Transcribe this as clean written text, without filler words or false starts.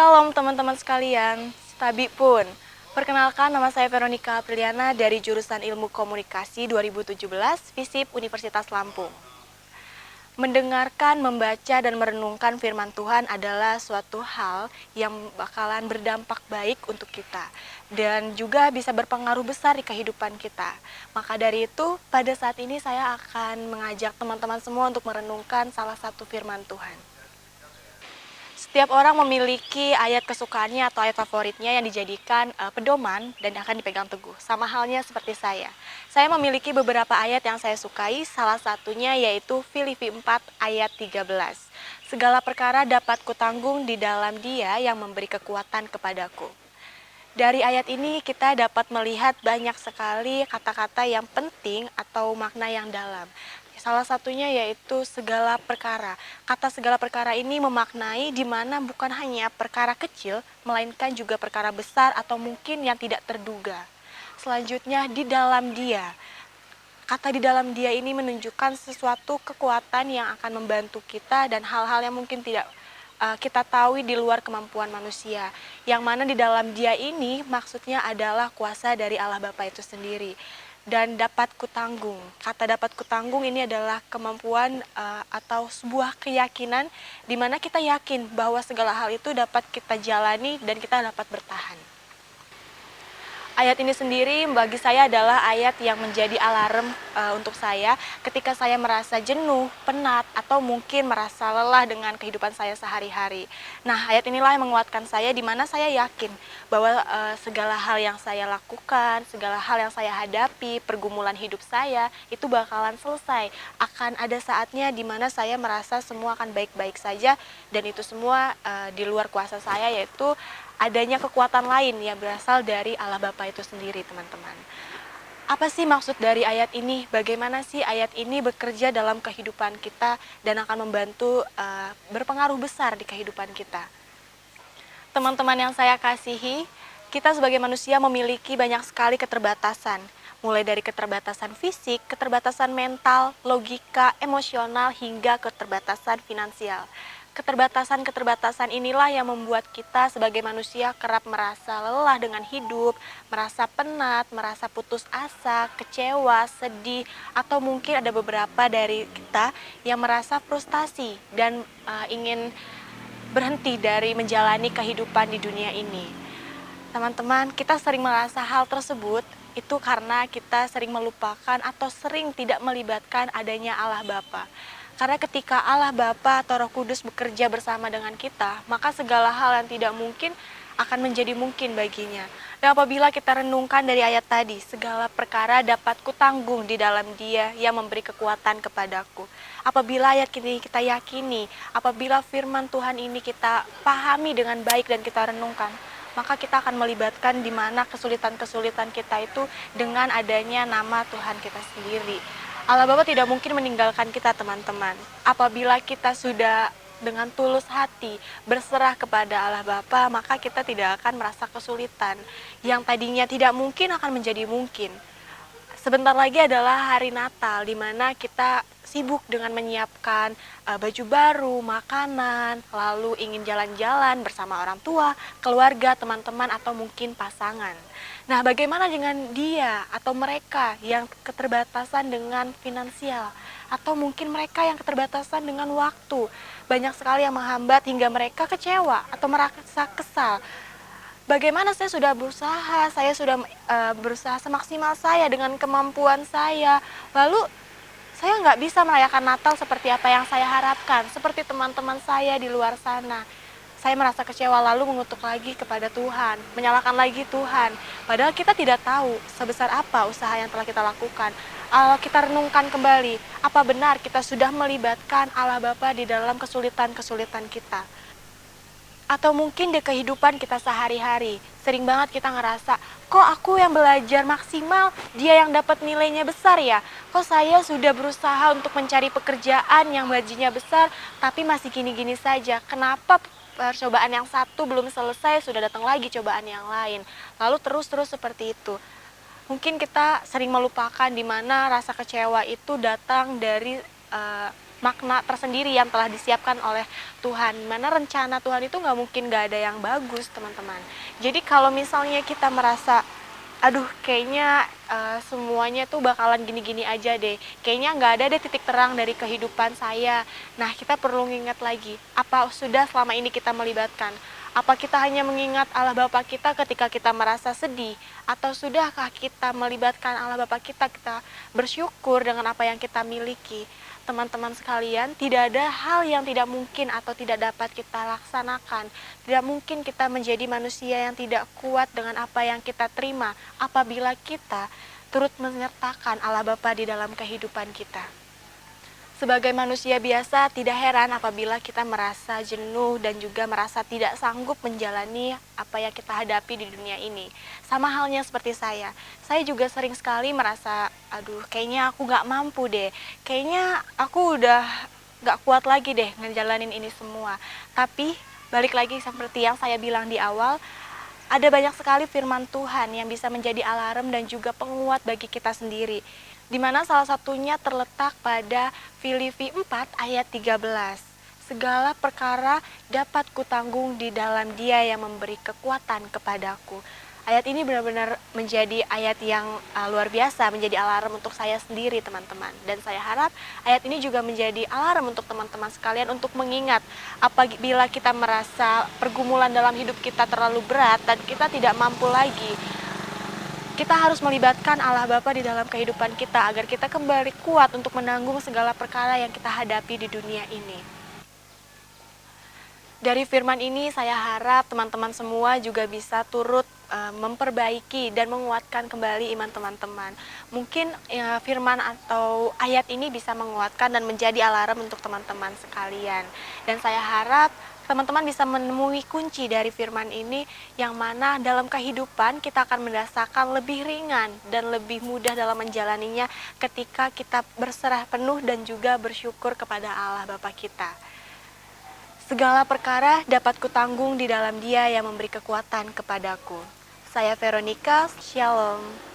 Shalom teman-teman sekalian, Stabi pun. Perkenalkan, nama saya Veronica Apriliana dari jurusan Ilmu Komunikasi 2017 FISIP Universitas Lampung. Mendengarkan, membaca, dan merenungkan firman Tuhan adalah suatu hal yang bakalan berdampak baik untuk kita dan juga bisa berpengaruh besar di kehidupan kita. Maka dari itu, pada saat ini saya akan mengajak teman-teman semua untuk merenungkan salah satu firman Tuhan. Setiap orang memiliki ayat kesukaannya atau ayat favoritnya yang dijadikan pedoman dan akan dipegang teguh. Sama halnya seperti saya. Saya memiliki beberapa ayat yang saya sukai, salah satunya yaitu Filipi 4 ayat 13. Segala perkara dapat kutanggung di dalam Dia yang memberi kekuatan kepadaku. Dari ayat ini kita dapat melihat banyak sekali kata-kata yang penting atau makna yang dalam. Salah satunya yaitu segala perkara. Kata segala perkara ini memaknai di mana bukan hanya perkara kecil, melainkan juga perkara besar atau mungkin yang tidak terduga. Selanjutnya di dalam Dia. Kata di dalam Dia ini menunjukkan sesuatu kekuatan yang akan membantu kita dan hal-hal yang mungkin tidak kita tahu di luar kemampuan manusia. Yang mana di dalam Dia ini maksudnya adalah kuasa dari Allah Bapa itu sendiri. Dan dapat kutanggung. Kata dapat kutanggung ini adalah kemampuan atau sebuah keyakinan di mana kita yakin bahwa segala hal itu dapat kita jalani dan kita dapat bertahan. Ayat ini sendiri bagi saya adalah ayat yang menjadi alarm untuk saya ketika saya merasa jenuh, penat, atau mungkin merasa lelah dengan kehidupan saya sehari-hari. Nah, ayat inilah yang menguatkan saya di mana saya yakin bahwa segala hal yang saya lakukan, segala hal yang saya hadapi, pergumulan hidup saya, itu bakalan selesai. Akan ada saatnya di mana saya merasa semua akan baik-baik saja dan itu semua di luar kuasa saya, yaitu adanya kekuatan lain yang berasal dari Allah Bapa itu sendiri, teman-teman. Apa sih maksud dari ayat ini? Bagaimana sih ayat ini bekerja dalam kehidupan kita dan akan membantu berpengaruh besar di kehidupan kita? Teman-teman yang saya kasihi, kita sebagai manusia memiliki banyak sekali keterbatasan. Mulai dari keterbatasan fisik, keterbatasan mental, logika, emosional, hingga keterbatasan finansial. Keterbatasan-keterbatasan inilah yang membuat kita sebagai manusia kerap merasa lelah dengan hidup, merasa penat, merasa putus asa, kecewa, sedih, atau mungkin ada beberapa dari kita yang merasa frustasi dan ingin berhenti dari menjalani kehidupan di dunia ini. Teman-teman, kita sering merasa hal tersebut itu karena kita sering melupakan atau sering tidak melibatkan adanya Allah Bapa. Karena ketika Allah Bapa atau Roh Kudus bekerja bersama dengan kita, maka segala hal yang tidak mungkin akan menjadi mungkin baginya. Dan apabila kita renungkan dari ayat tadi, segala perkara dapat kutanggung di dalam Dia yang memberi kekuatan kepadaku. Apabila ayat ini kita yakini, apabila firman Tuhan ini kita pahami dengan baik dan kita renungkan, maka kita akan melibatkan di mana kesulitan-kesulitan kita itu dengan adanya nama Tuhan kita sendiri. Allah Bapa tidak mungkin meninggalkan kita, teman-teman. Apabila kita sudah dengan tulus hati berserah kepada Allah Bapa, maka kita tidak akan merasa kesulitan. Yang tadinya tidak mungkin akan menjadi mungkin. Sebentar lagi adalah hari Natal, di mana kita sibuk dengan menyiapkan baju baru, makanan, lalu ingin jalan-jalan bersama orang tua, keluarga, teman-teman, atau mungkin pasangan. Nah, bagaimana dengan dia atau mereka yang keterbatasan dengan finansial? Atau mungkin mereka yang keterbatasan dengan waktu? Banyak sekali yang menghambat hingga mereka kecewa atau merasa kesal. Bagaimana saya sudah berusaha, saya sudah berusaha semaksimal saya dengan kemampuan saya. Lalu saya nggak bisa merayakan Natal seperti apa yang saya harapkan, seperti teman-teman saya di luar sana. Saya merasa kecewa lalu mengutuk lagi kepada Tuhan, menyalahkan lagi Tuhan. Padahal kita tidak tahu sebesar apa usaha yang telah kita lakukan. Kita renungkan kembali, apa benar kita sudah melibatkan Allah Bapa di dalam kesulitan-kesulitan kita? Atau mungkin di kehidupan kita sehari-hari, sering banget kita ngerasa, kok aku yang belajar maksimal, dia yang dapat nilainya besar ya? Kok saya sudah berusaha untuk mencari pekerjaan yang gajinya besar, tapi masih gini-gini saja? Kenapa percobaan yang satu belum selesai, sudah datang lagi cobaan yang lain? Lalu terus-terus seperti itu. Mungkin kita sering melupakan di mana rasa kecewa itu datang dari makna tersendiri yang telah disiapkan oleh Tuhan. Mana rencana Tuhan itu nggak mungkin nggak ada yang bagus, teman-teman. Jadi kalau misalnya kita merasa, aduh kayaknya semuanya tuh bakalan gini-gini aja deh, kayaknya nggak ada deh titik terang dari kehidupan saya. Nah, kita perlu mengingat lagi, apa sudah selama ini kita melibatkan? Apa kita hanya mengingat Allah Bapa kita ketika kita merasa sedih? Atau sudahkah kita melibatkan Allah Bapa kita, kita bersyukur dengan apa yang kita miliki? Teman-teman sekalian, tidak ada hal yang tidak mungkin atau tidak dapat kita laksanakan. Tidak mungkin kita menjadi manusia yang tidak kuat dengan apa yang kita terima apabila kita turut menyertakan Allah Bapa di dalam kehidupan kita. Sebagai manusia biasa, tidak heran apabila kita merasa jenuh dan juga merasa tidak sanggup menjalani apa yang kita hadapi di dunia ini. Sama halnya seperti saya juga sering sekali merasa, aduh kayaknya aku gak mampu deh, kayaknya aku udah gak kuat lagi deh ngejalanin ini semua. Tapi balik lagi seperti yang saya bilang di awal, ada banyak sekali firman Tuhan yang bisa menjadi alarm dan juga penguat bagi kita sendiri, di mana salah satunya terletak pada Filipi 4 ayat 13. Segala perkara dapat kutanggung di dalam Dia yang memberi kekuatan kepadaku. Ayat ini benar-benar menjadi ayat yang luar biasa, menjadi alarm untuk saya sendiri, teman-teman. Dan saya harap ayat ini juga menjadi alarm untuk teman-teman sekalian untuk mengingat apabila kita merasa pergumulan dalam hidup kita terlalu berat dan kita tidak mampu lagi, kita harus melibatkan Allah Bapa di dalam kehidupan kita agar kita kembali kuat untuk menanggung segala perkara yang kita hadapi di dunia ini. Dari firman ini saya harap teman-teman semua juga bisa turut memperbaiki dan menguatkan kembali iman teman-teman. Mungkin firman atau ayat ini bisa menguatkan dan menjadi alarm untuk teman-teman sekalian. Dan saya harap teman-teman bisa menemui kunci dari firman ini, yang mana dalam kehidupan kita akan merasakan lebih ringan dan lebih mudah dalam menjalaninya ketika kita berserah penuh dan juga bersyukur kepada Allah Bapa kita. Segala perkara dapat kutanggung di dalam Dia yang memberi kekuatan kepadaku. Saya Veronica, Shalom.